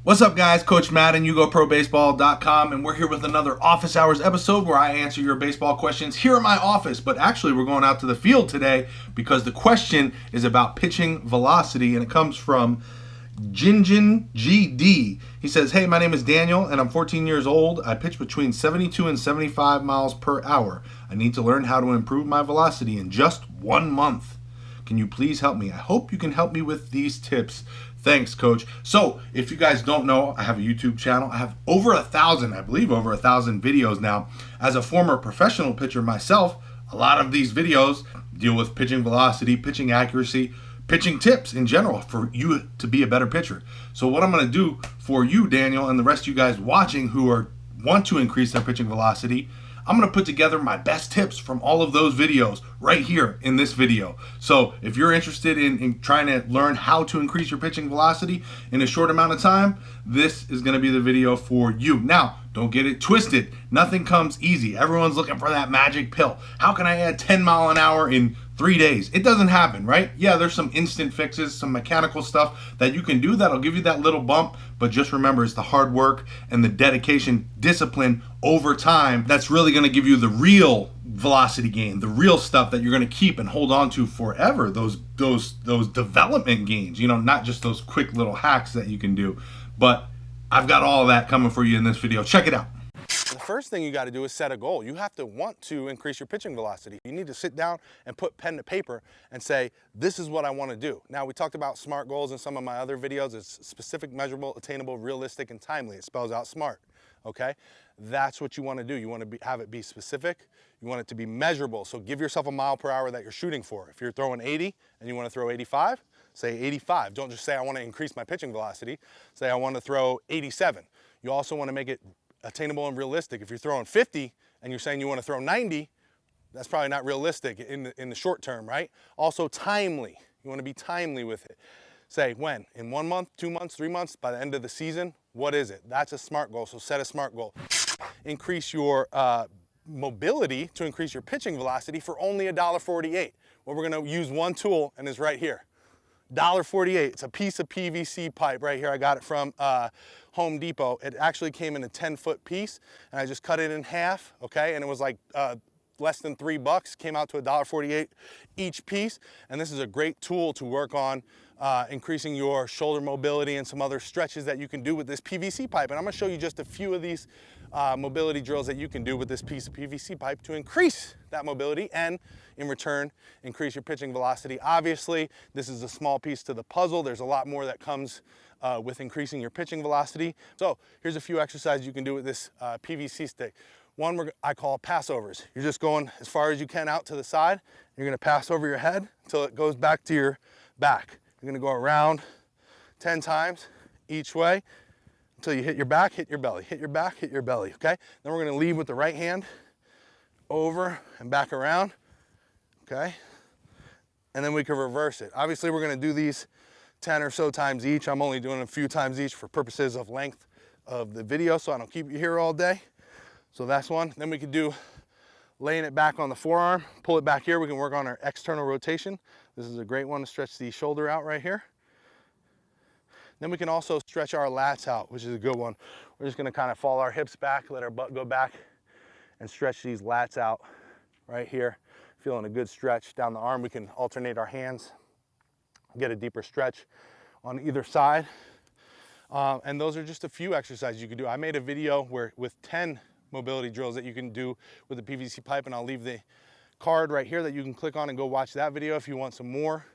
What's up, guys? Coach Matt and YouGoProBaseball.com, and we're here with another Office Hours episode where I answer your baseball questions here in my office. But actually, we're going out to the field today because the question is about pitching velocity, and it comes from Jinjin GD. He says, "Hey, my name is Daniel, and I'm 14 years old. I pitch between 72 and 75 miles per hour. I need to learn how to improve my velocity in just 1 month. Can you please help me? I hope you can help me with these tips. Thanks, Coach." So, if you guys don't know, I have a YouTube channel. I have over 1,000, I believe over 1,000 videos now. As a former professional pitcher myself, a lot of these videos deal with pitching velocity, pitching accuracy, pitching tips in general for you to be a better pitcher. So what I'm going to do for you, Daniel, and the rest of you guys watching who want to increase their pitching velocity, I'm going to put together my best tips from all of those videos right here in this video. So if you're interested in trying to learn how to increase your pitching velocity in a short amount of time, this is going to be the video for you. Now, don't get it twisted. Nothing comes easy. Everyone's looking for that magic pill. How can I add 10 mile an hour in 3 days? It doesn't happen, right? Yeah, there's some instant fixes, some mechanical stuff that you can do that'll give you that little bump, but just remember, it's the hard work and the dedication, discipline over time that's really going to give you the real velocity gain, the real stuff that you're going to keep and hold on to forever. Those development gains, not just those quick little hacks that you can do. But I've got all of that coming for you in this video. Check it out. The first thing you got to do is set a goal. You have to want to increase your pitching velocity. You need to sit down and put pen to paper and say, this is what I want to do. Now, we talked about SMART goals in some of my other videos. It's specific, measurable, attainable, realistic, and timely. It spells out SMART, okay? That's what you want to do. You want to have it be specific. You want it to be measurable. So give yourself a mile per hour that you're shooting for. If you're throwing 80 and you want to throw 85, say 85. Don't just say I want to increase my pitching velocity. Say I want to throw 87. You also want to make it attainable and realistic. If you're throwing 50 and you're saying you want to throw 90, that's probably not realistic in the short term, right? Also timely. You want to be timely with it. Say when? In 1 month, 2 months, 3 months, by the end of the season, what is it? That's a SMART goal, so set a SMART goal. Increase your mobility to increase your pitching velocity for only $1.48. Well, we're going to use one tool, and it's right here. $1.48. It's a piece of PVC pipe right here. I got it from Home Depot. It actually came in a 10-foot piece, and I just cut it in half, okay? And it was like less than $3. Came out to $1.48 each piece. And this is a great tool to work on increasing your shoulder mobility and some other stretches that you can do with this PVC pipe. And I'm gonna show you just a few of these mobility drills that you can do with this piece of PVC pipe to increase that mobility and in return increase your pitching velocity. Obviously, this is a small piece to the puzzle. There's a lot more that comes with increasing your pitching velocity. So here's a few exercises you can do with this PVC stick. One I call passovers. You're just going as far as you can out to the side. You're gonna pass over your head until it goes back to your back. You're gonna go around 10 times each way until you hit your back, hit your belly, hit your back, hit your belly, okay? Then we're gonna lead with the right hand over and back around, okay? And then we can reverse it. Obviously, we're gonna do these 10 or so times each. I'm only doing a few times each for purposes of length of the video, so I don't keep you here all day. So that's one. Then we could do laying it back on the forearm, pull it back here. We can work on our external rotation. This is a great one to stretch the shoulder out right here. Then we can also stretch our lats out, which is a good one. We're just gonna kind of fall our hips back, let our butt go back, and stretch these lats out right here. Feeling a good stretch down the arm. We can alternate our hands, get a deeper stretch on either side. And those are just a few exercises you can do. I made a video with 10 mobility drills that you can do with the PVC pipe, and I'll leave the card right here that you can click on and go watch that video if you want some more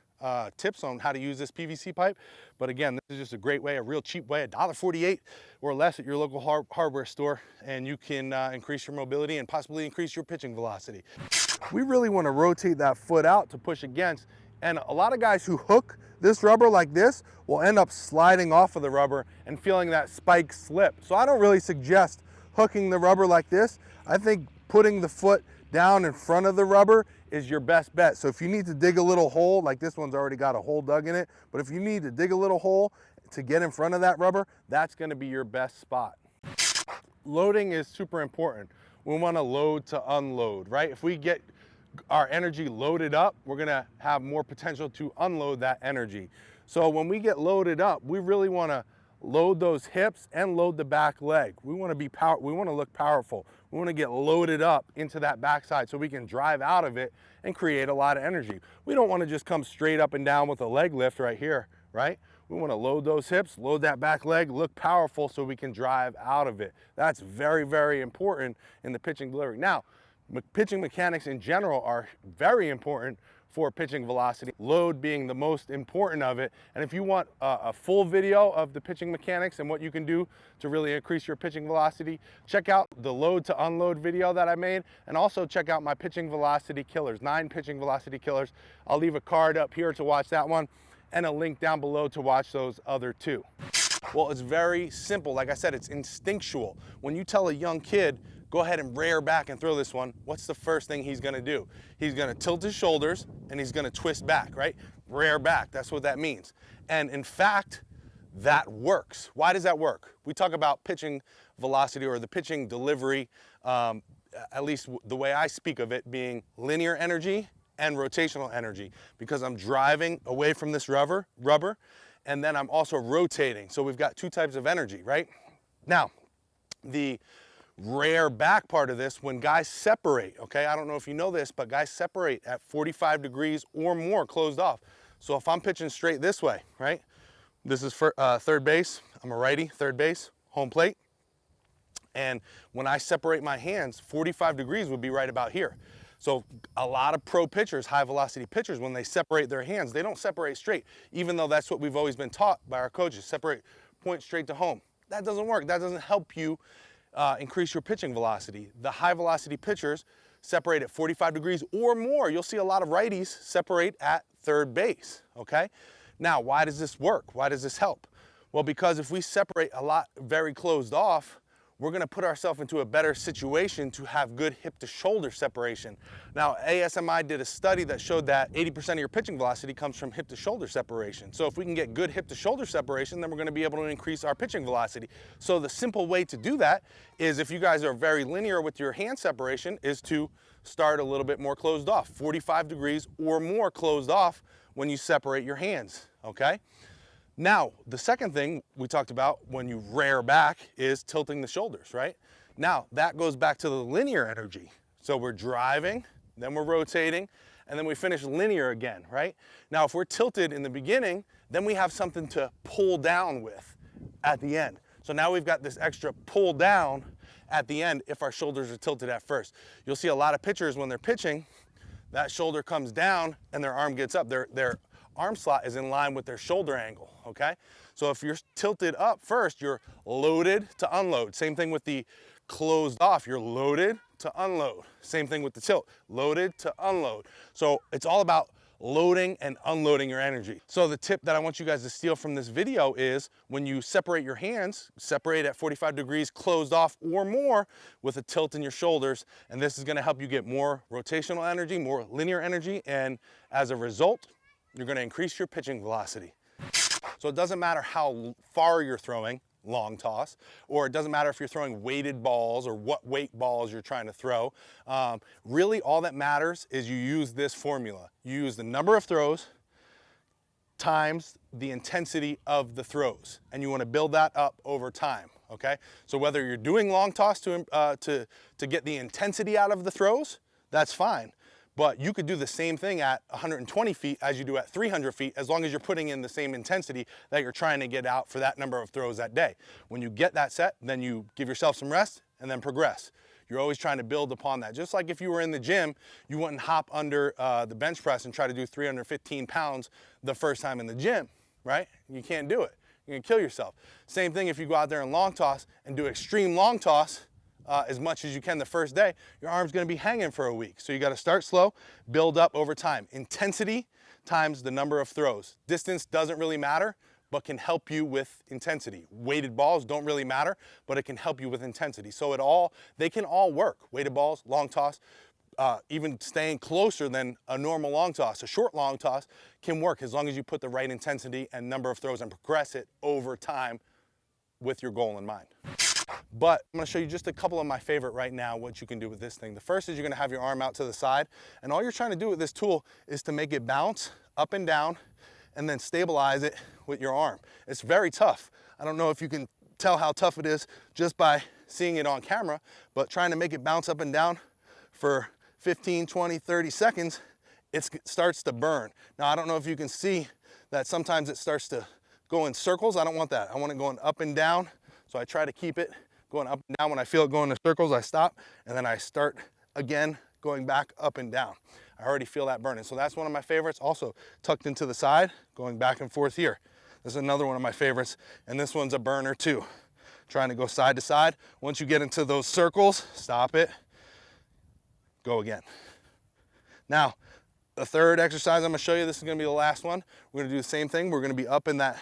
tips on how to use this PVC pipe. But again, this is just a great way, a real cheap way, $1.48 or less at your local hardware store, and you can increase your mobility and possibly increase your pitching velocity. We really want to rotate that foot out to push against, and a lot of guys who hook this rubber like this will end up sliding off of the rubber and feeling that spike slip. So I don't really suggest hooking the rubber like this. I think putting the foot down in front of the rubber is your best bet. So if you need to dig a little hole, like this one's already got a hole dug in it, but if you need to dig a little hole to get in front of that rubber, that's gonna be your best spot. Loading is super important. We wanna load to unload, right? If we get our energy loaded up, we're gonna have more potential to unload that energy. So when we get loaded up, we really wanna load those hips and load the back leg. We want to look powerful. We want to get loaded up into that backside so we can drive out of it and create a lot of energy. We don't want to just come straight up and down with a leg lift right here, right? We want to load those hips, load that back leg, look powerful so we can drive out of it. That's very, very important in the pitching delivery. Now, pitching mechanics in general are very important for pitching velocity, load being the most important of it. And if you want a full video of the pitching mechanics and what you can do to really increase your pitching velocity, check out the load to unload video that I made, and also check out my pitching velocity killers, 9 pitching velocity killers. I'll leave a card up here to watch that one and a link down below to watch those other 2. Well, it's very simple. Like I said, it's instinctual. When you tell a young kid, go ahead and rear back and throw this one, what's the first thing he's gonna do? He's gonna tilt his shoulders and he's gonna twist back, right? Rear back, that's what that means. And in fact, that works. Why does that work? We talk about pitching velocity or the pitching delivery, at least the way I speak of it, being linear energy and rotational energy, because I'm driving away from this rubber, and then I'm also rotating. So we've got 2 types of energy, right? Now, the rear back part of this, when guys separate, okay, I don't know if you know this, but guys separate at 45 degrees or more closed off. So if I'm pitching straight this way, right, this is for third base, I'm a righty, third base, home plate, and when I separate my hands, 45 degrees would be right about here. So a lot of pro pitchers, high velocity pitchers, when they separate their hands, they don't separate straight, even though that's what we've always been taught by our coaches, separate, point straight to home. That doesn't work. That doesn't help you increase your pitching velocity. The high velocity pitchers separate at 45 degrees or more. You'll see a lot of righties separate at third base, okay? Now, why does this work? Why does this help? Well, because if we separate a lot very closed off, we're gonna put ourselves into a better situation to have good hip to shoulder separation. Now, ASMI did a study that showed that 80% of your pitching velocity comes from hip to shoulder separation. So if we can get good hip to shoulder separation, then we're gonna be able to increase our pitching velocity. So the simple way to do that is, if you guys are very linear with your hand separation, is to start a little bit more closed off, 45 degrees or more closed off when you separate your hands, okay? Now, the second thing we talked about when you rear back is tilting the shoulders, right? Now, that goes back to the linear energy. So we're driving, then we're rotating, and then we finish linear again, right? Now, if we're tilted in the beginning, then we have something to pull down with at the end. So now we've got this extra pull down at the end if our shoulders are tilted at first. You'll see a lot of pitchers when they're pitching, that shoulder comes down and their arm gets up. Their arm slot is in line with their shoulder angle, okay? So if you're tilted up first, you're loaded to unload. Same thing with the closed off, you're loaded to unload. Same thing with the tilt, loaded to unload. So it's all about loading and unloading your energy. So the tip that I want you guys to steal from this video is, when you separate your hands, separate at 45 degrees closed off or more with a tilt in your shoulders, and this is gonna help you get more rotational energy, more linear energy, and as a result, you're gonna increase your pitching velocity. So it doesn't matter how far you're throwing, long toss, or it doesn't matter if you're throwing weighted balls or what weight balls you're trying to throw. Really, all that matters is you use this formula. You use the number of throws times the intensity of the throws, and you wanna build that up over time, okay? So whether you're doing long toss to get the intensity out of the throws, that's fine. But you could do the same thing at 120 feet as you do at 300 feet, as long as you're putting in the same intensity that you're trying to get out for that number of throws that day. When you get that set, then you give yourself some rest and then progress. You're always trying to build upon that. Just like if you were in the gym, you wouldn't hop under the bench press and try to do 315 pounds the first time in the gym, right? You can't do it. You're gonna kill yourself. Same thing if you go out there and long toss and do extreme long toss, as much as you can the first day, your arm's gonna be hanging for a week. So you gotta start slow, build up over time. Intensity times the number of throws. Distance doesn't really matter, but can help you with intensity. Weighted balls don't really matter, but it can help you with intensity. So they can all work. Weighted balls, long toss, even staying closer than a normal long toss. A short long toss can work as long as you put the right intensity and number of throws and progress it over time with your goal in mind. But I'm gonna show you just a couple of my favorite right now, what you can do with this thing. The first is you're gonna have your arm out to the side, and all you're trying to do with this tool is to make it bounce up and down and then stabilize it with your arm. It's very tough. I don't know if you can tell how tough it is just by seeing it on camera, but trying to make it bounce up and down for 15, 20, 30 seconds, it starts to burn. Now, I don't know if you can see that sometimes it starts to go in circles. I don't want that. I want it going up and down. So I try to keep it going up and down. When I feel it going in circles, I stop, and then I start again going back up and down. I already feel that burning. So that's one of my favorites. Also tucked into the side, going back and forth here. This is another one of my favorites, and this one's a burner too. Trying to go side to side. Once you get into those circles, stop it, go again. Now, the third exercise I'm gonna show you, this is gonna be the last one. We're gonna do the same thing. We're gonna be up in that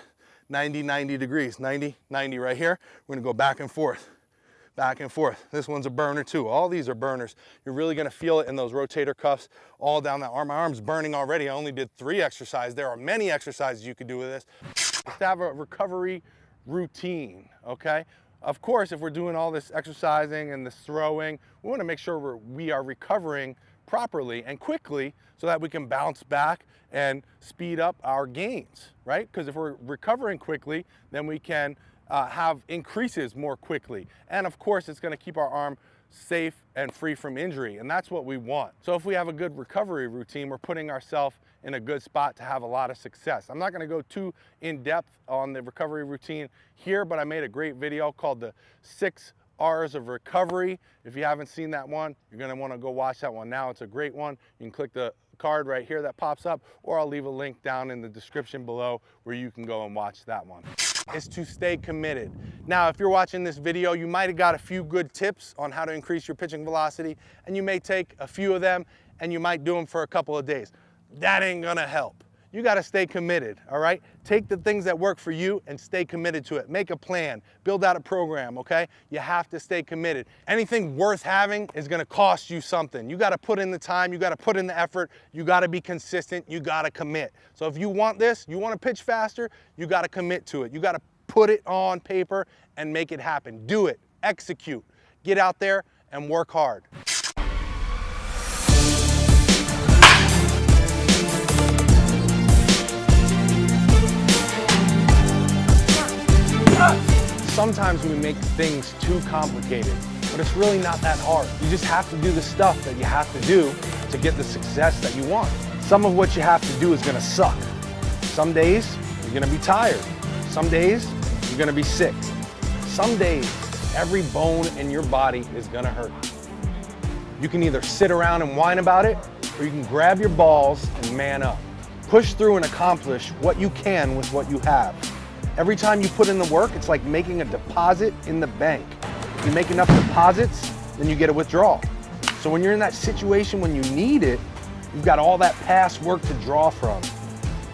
90, 90 degrees, 90, 90 right here. We're gonna go back and forth, back and forth. This one's a burner too. All these are burners. You're really gonna feel it in those rotator cuffs all down that arm. My arm's burning already. I only did 3 exercises. There are many exercises you could do with this. Just have a recovery routine, okay? Of course, if we're doing all this exercising and this throwing, we wanna make sure we are recovering properly and quickly so that we can bounce back and speed up our gains, right? Because if we're recovering quickly, then we can have increases more quickly. And of course, it's gonna keep our arm safe and free from injury, and that's what we want. So if we have a good recovery routine, we're putting ourselves in a good spot to have a lot of success. I'm not gonna go too in depth on the recovery routine here, but I made a great video called the 6 R's of recovery. If you haven't seen that one, you're gonna wanna go watch that one now. It's a great one. You can click the card right here that pops up, or I'll leave a link down in the description below where you can go and watch that one. Is to stay committed. Now, if you're watching this video, you might have got a few good tips on how to increase your pitching velocity, and you may take a few of them and you might do them for a couple of days. That ain't gonna help. You gotta stay committed, all right? Take the things that work for you and stay committed to it. Make a plan, build out a program, okay? You have to stay committed. Anything worth having is gonna cost you something. You gotta put in the time, you gotta put in the effort, you gotta be consistent, you gotta commit. So if you want this, you wanna pitch faster, you gotta commit to it. You gotta put it on paper and make it happen. Do it, execute. Get out there and work hard. Sometimes we make things too complicated, but it's really not that hard. You just have to do the stuff that you have to do to get the success that you want. Some of what you have to do is gonna suck. Some days, you're gonna be tired. Some days, you're gonna be sick. Some days, every bone in your body is gonna hurt. You can either sit around and whine about it, or you can grab your balls and man up. Push through and accomplish what you can with what you have. Every time you put in the work, it's like making a deposit in the bank. If you make enough deposits, then you get a withdrawal. So when you're in that situation when you need it, you've got all that past work to draw from.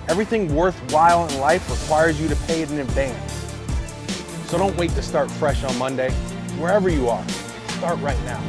Everything worthwhile in life requires you to pay it in advance. So don't wait to start fresh on Monday. Wherever you are, start right now.